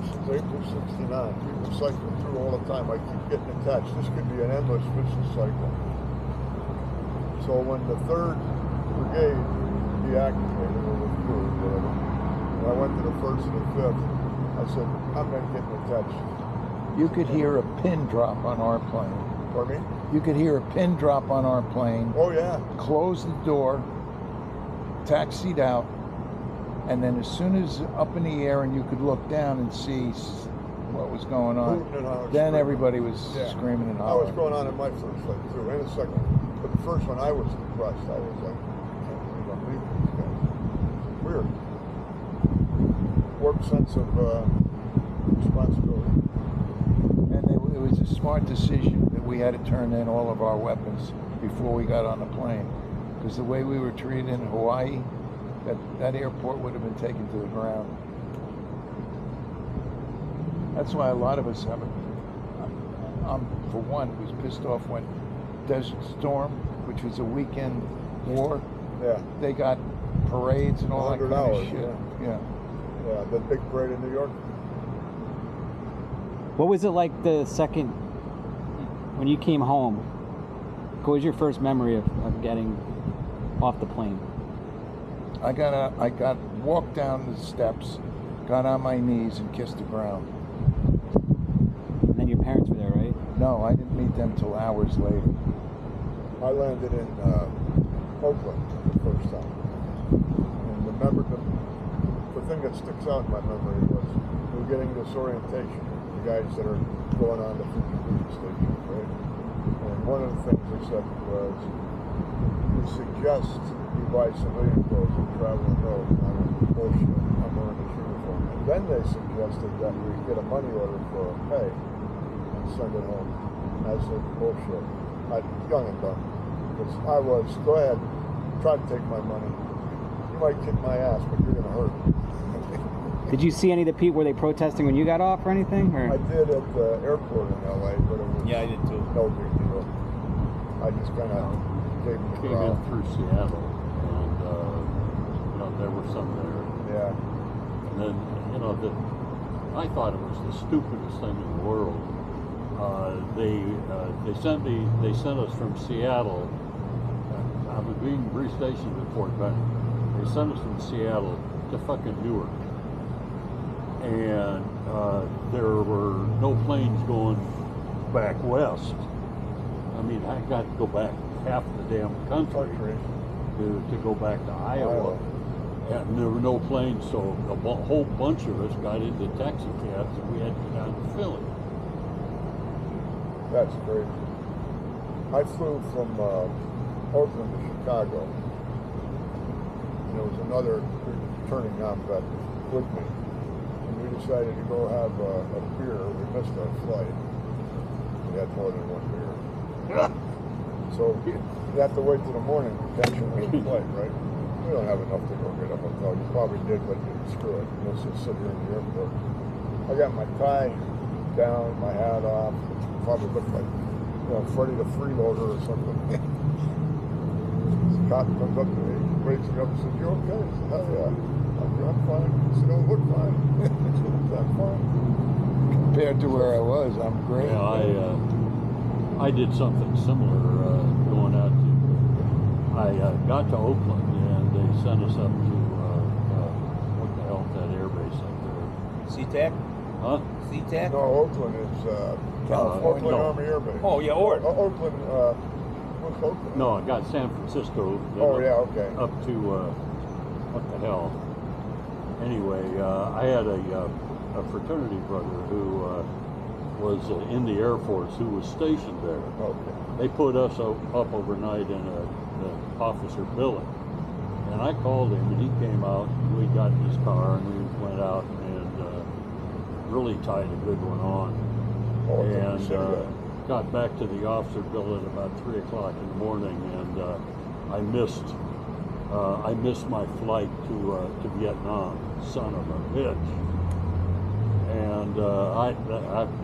since April '69. People cycling through all the time. I keep getting attached. This could be an endless vicious cycle. So when the 3rd Brigade deactivated or withdrew, whatever, and I went to the 1st and the 5th, I said, I'm not getting attached. You could hear a pin drop on our plane. Pardon me? You could hear a pin drop on our plane. Oh, yeah. Close the door, taxied out, and then as soon as up in the air and you could look down and see what was going on, then everybody was screaming and hollering. That was going on in my first flight too, and the second one. But the first one I was impressed. I was like, I can't believe I'm leaving these guys. Weird. Warped sense of responsibility. And it was a smart decision that we had to turn in all of our weapons before we got on the plane. Because the way we were treated in Hawaii, that airport would have been taken to the ground. That's why a lot of us haven't. For one, was pissed off when Desert Storm, which was a weekend war, they got parades and all that kind of shit. Yeah, the big parade in New York. What was it like the second, when you came home? What was your first memory of getting off the plane? I walked down the steps, got on my knees and kissed the ground. And then your parents were there, right? No, I didn't meet them till hours later. I landed in Oakland the first time. And remember the thing that sticks out in my memory was we were getting this orientation, the guys that are going on the Fuji station, right? And one of the things they said was, we suggest you buy civilian clothes and travel on the road. And I went, bullshit, I'm wearing this uniform. And then they suggested that we get a money order for a pay and send it home. And I said, bullshit. Young and dumb. Because I was, go ahead, try to take my money. You might kick my ass, but you're going to hurt me. Did you see any of the people, were they protesting when you got off or anything? Or? I did at the airport in LA, but it was I did too. No big deal. I just kind of gave them the came in through Seattle, and there were some there. Yeah. And then I thought it was the stupidest thing in the world. They sent us from Seattle. I was being restationed at Fort Benning. They sent us from Seattle to fucking Newark, and there were no planes going back west. I mean, I got to go back half the damn country to go back to Iowa. And there were no planes, so a whole bunch of us got into taxi cabs and we had to go down to Philly. That's great. I flew from Oakland to Chicago. And there was another turning on vet with me. And we decided to go have a beer. We missed our flight. We had more than one beer. So you have to wait till the morning to catch another flight, right? We don't have enough to go get a hotel. You probably did, but you screw it. Let's just sit here in the airport. I got my tie down, my hat off. Probably looked like, Freddy the Freeloader or something. The cop comes up to me, wakes me up and says, "You okay?" I said, "Hell yeah. I'm fine." He said, "Don't look fine." I said, "I'm fine." Compared to where I was, I'm great. Yeah, I did something similar going out to. I got to Oakland and they sent us up to what the hell is that air base up there? SeaTac? Huh? SeaTac? No, Oakland is Oakland no. Army Air Base. Oh, yeah, or Oakland, what's Oakland? No, I got San Francisco. Oh, yeah, okay. Up to, what the hell? Anyway, I had a fraternity brother who was in the Air Force who was stationed there. Okay. They put us up overnight in an officer billet. And I called him and he came out and we got in his car and we went out and really tied a good one on. Oh, And got back to the officer billet about 3 o'clock in the morning, and I missed my flight to Vietnam. Son of a bitch! And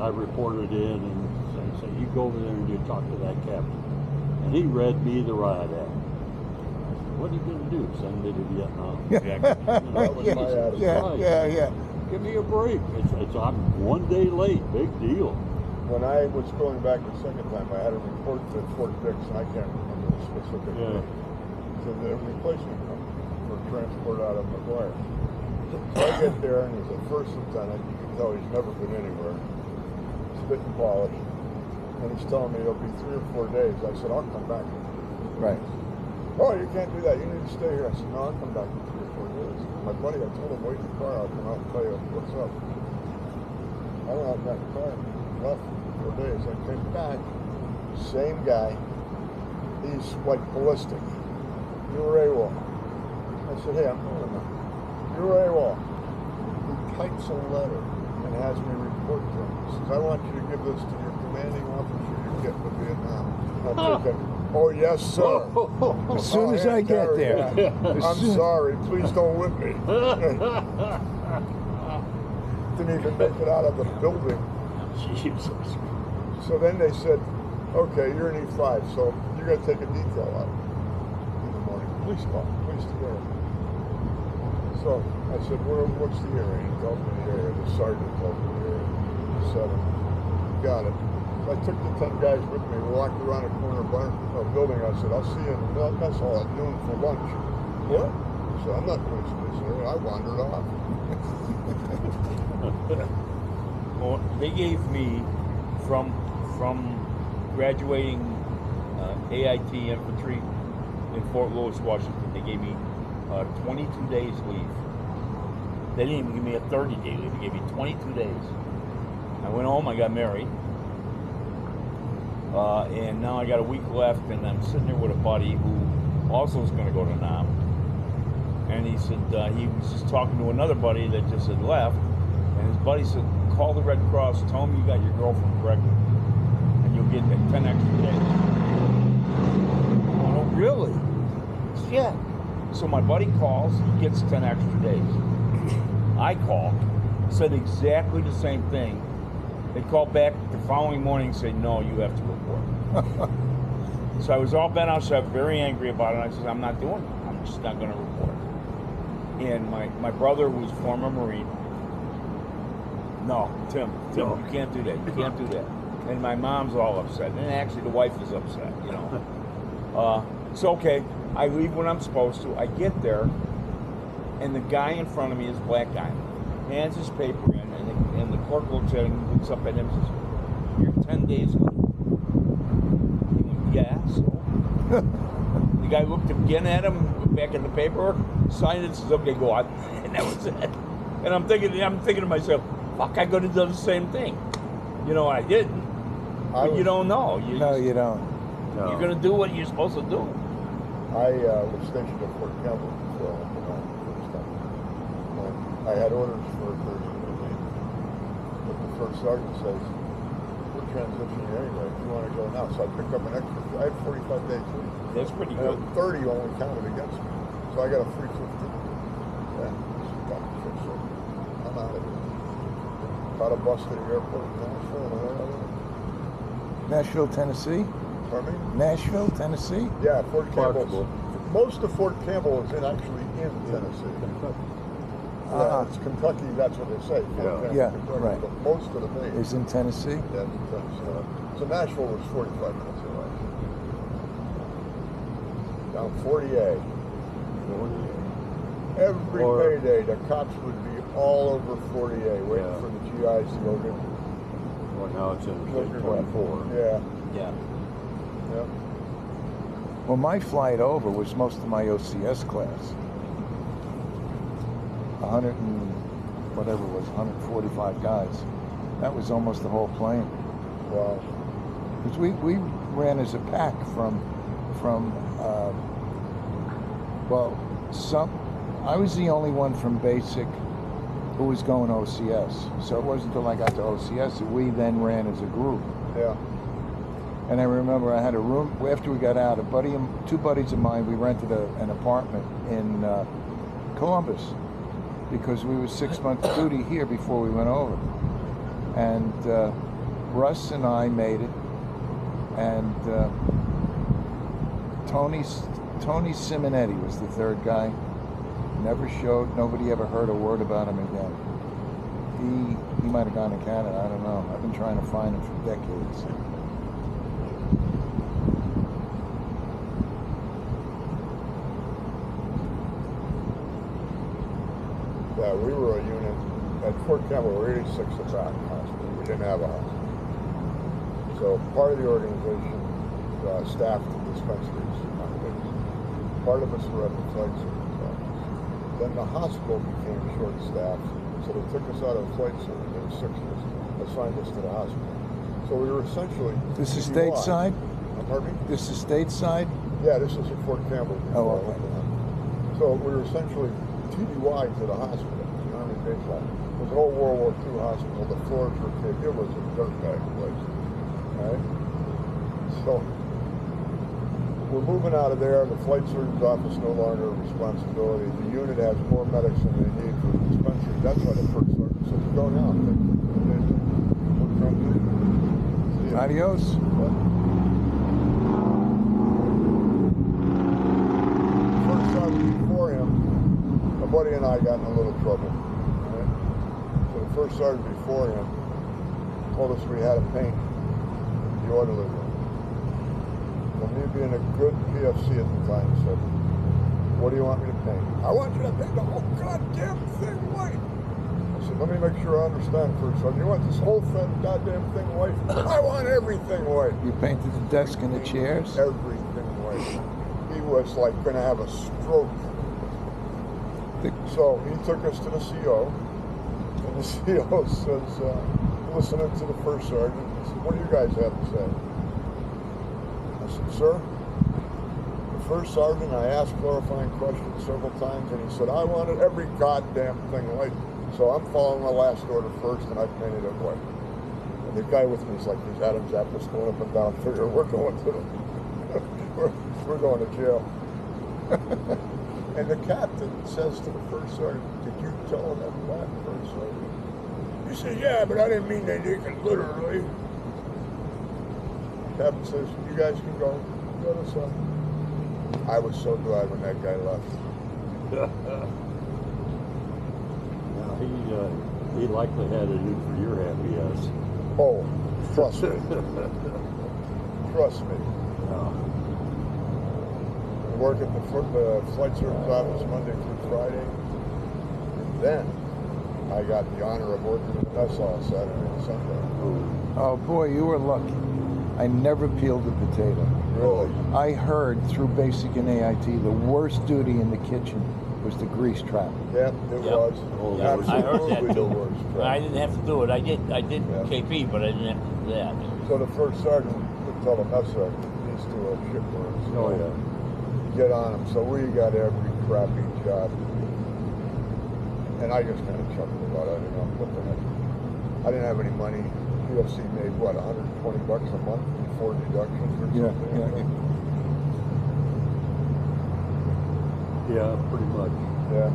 I reported in and said, "You go over there and you talk to that captain." And he read me the riot act. I said, "What are you going to do? Send me to Vietnam?" That was my attitude. Yeah. Give me a break. I'm 1 day late. Big deal. When I was going back the second time, I had a report to Fort Dix, and I can't remember the specific name, to the replacement company for transport out of McGuire. So I get there, and he's a first lieutenant. You can tell he's never been anywhere. Spit and polish. And he's telling me it'll be 3 or 4 days. I said, I'll come back. Right. Oh, you can't do that. You need to stay here. I said, no, I'll come back in 3 or 4 days. My buddy, I told him, wait in the car. I'll come out and tell you what's up. I went out and got in the car and left for 4 days. I came back, same guy. He's like ballistic. You were AWOL. I said, hey, I'm going now. You were AWOL. He types a letter and has me report to him. He says, I want you to give this to your commanding officer you get to Vietnam. I'm thinking, oh, yes, sir. As soon as I get there. I'm sorry. Please don't whip me. Didn't even make it out of the building. Jesus. So then they said, okay, you're in E5, so you're going to take a detail out in the morning. Police call. Police to go. So I said, what's the area? He told me the area. The sergeant told me the area. 7. Got it. So I took the 10 guys with me. We walked around a corner building. I said, I'll see you in the mess hall at noon for lunch. What? I said, I'm not going to this area. I wandered off. Well, they gave me from graduating AIT infantry in Fort Lewis, Washington. They gave me 22 days leave. They didn't even give me a 30-day leave. They gave me 22 days. I went home. I got married, and now I got a week left. And I'm sitting there with a buddy who also is going to go to Nam. And he said he was just talking to another buddy that just had left. And his buddy said, call the Red Cross, tell them you got your girlfriend pregnant, and you'll get 10 extra days. Oh, really? Yeah. So my buddy calls, he gets 10 extra days. I call, said exactly the same thing. They called back the following morning and said, no, you have to report. So I was all bent out, so I was very angry about it. I said, I'm not doing it. I'm just not going to report. And my brother was former Marine. No, Tim, No. you can't do that. You can't do that. And my mom's all upset. And actually, the wife is upset, you know. It's okay. I leave when I'm supposed to. I get there, and the guy in front of me is a black guy. Hands his paper in, and the clerk looks at him, looks up at him and says, you're 10 days late. He went, yeah, so? The guy looked again at him, back in the paperwork, signed it, says, okay, go on. And that was it. And I'm thinking to myself, fuck, I could have done the same thing. You know, I didn't. But you don't know. You don't. No. You're going to do what you're supposed to do. I was stationed at Fort Campbell for the first time. And I had orders for a 30-day leave. But the first sergeant says, we're transitioning anyway, if you want to go now. So I picked up an extra, I had 45 days leave. That's pretty And good. 30 only counted against me. So I got a free 15. Yeah, got the fix it. I'm out of here. Caught a bus to the airport in Nashville and away I went. Nashville, Tennessee? Pardon me? Nashville, Tennessee? Yeah, Fort Campbell. Clarksville. Most of Fort Campbell is actually in Tennessee. Yeah, it's Kentucky, that's what they say. Fort Campbell, Yeah, Kentucky, right. But most of the main Is in Tennessee? yeah, it's in Tennessee. So Nashville was 45 minutes away. Down 40A. Every payday, the cops would be all over 40A waiting for the GIs to go get Well, now it's in 24. Yeah, Yeah. yeah. Well, my flight over was most of my OCS class. 100 and whatever it was, 145 guys. That was almost the whole plane. Wow. Because we ran as a pack from I was the only one from basic who was going OCS. So it wasn't until I got to OCS that we then ran as a group. Yeah. And I remember I had a room, after we got out, two buddies of mine, we rented an apartment in Columbus because we were 6 months duty here before we went over. And Russ and I made it, and Tony Simonetti was the third guy. Never showed, nobody ever heard a word about him again. He might have gone to Canada. I don't know. I've been trying to find him for decades. Yeah, we were a unit at Fort Campbell. We were 86 attack hospital. We didn't have a hospital. So part of the organization staffed the dispensaries on base. Part of us were at the flight service office. Then the hospital became short-staffed, so they took us out of the flight service. There were 6 of us, assigned us to the hospital. So we were essentially This is TDY. stateside? Pardon me? This is stateside? Yeah, this is at Fort Campbell. Oh, okay. So we were essentially TDY to the hospital, the Army base hospital. It was an old World War II hospital. The floors were thick. It was a dirtbag place. Right? So we're moving out of there. The flight surgeon's office no longer a responsibility. The unit has more medics than they need for the dispensary. That's why the first sergeant says, go now. See ya. Adios. First sergeant before him, my buddy and I got in a little trouble. Right? So the first sergeant before him told us we had to paint the orderly room. So me being a good PFC at the time said, what do you want me to paint? I want you to paint the whole goddamn thing white. I said, let me make sure I understand first. So you want this whole goddamn thing white? I want everything white. You painted the desk and the chairs? Everything white. He was like going to have a stroke. So he took us to the CO, and the CO says, listening to the first sergeant, he said, what do you guys have to say? I said, sir, the first sergeant, I asked clarifying questions several times, and he said, I wanted every goddamn thing white. So I'm following the last order first, and I painted it white. And the guy with me is like, there's Adam's apples going up and down. Figure we're going to the, we're going to jail. And the captain says to the first sergeant, did you tell them that, first sergeant? He says, yeah, but I didn't mean they did it literally. The captain says, you guys can go. Go to son. I was so glad when that guy left. He likely had it in for your happy ass. Oh, trust me. Trust me. I work at the flight service office Monday through Friday. And then I got the honor of working in the mess hall Saturday and Sunday. Oh boy, you were lucky. I never peeled a potato. Really? I heard through basic and AIT the worst duty in the kitchen was the grease trap. Yeah, it was. Oh, Yeah, I heard that Absolutely the too. worst. I didn't have to do it. I did Yeah. KP, but I didn't have to do that. So the first sergeant would tell the mess sergeant, these two are shitworms. Oh, yeah. Get on them. So we got every crappy job. And I just kind of chuckled about it. I didn't know what the heck. I didn't have any money. UFC made what, $120 a month before deductions or Yeah, something? Yeah, pretty much. Yeah.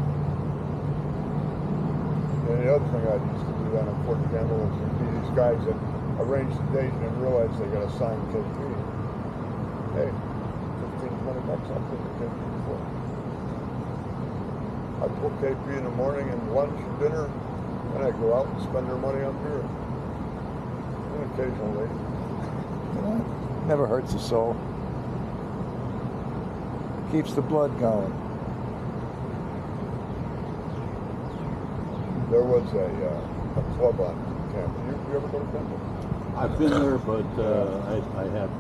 And the other thing I used to do down in Fort Campbell was there'd be these guys that arrange the date and then realize they got to sign KP. Hey, $15, $20, I'll put the KP for. I put KP in the morning and lunch and dinner, and I go out and spend their money on beer. And occasionally. Never hurts a soul. Keeps the blood going. There was a club on campus. You ever go to campus? I've been there, but I have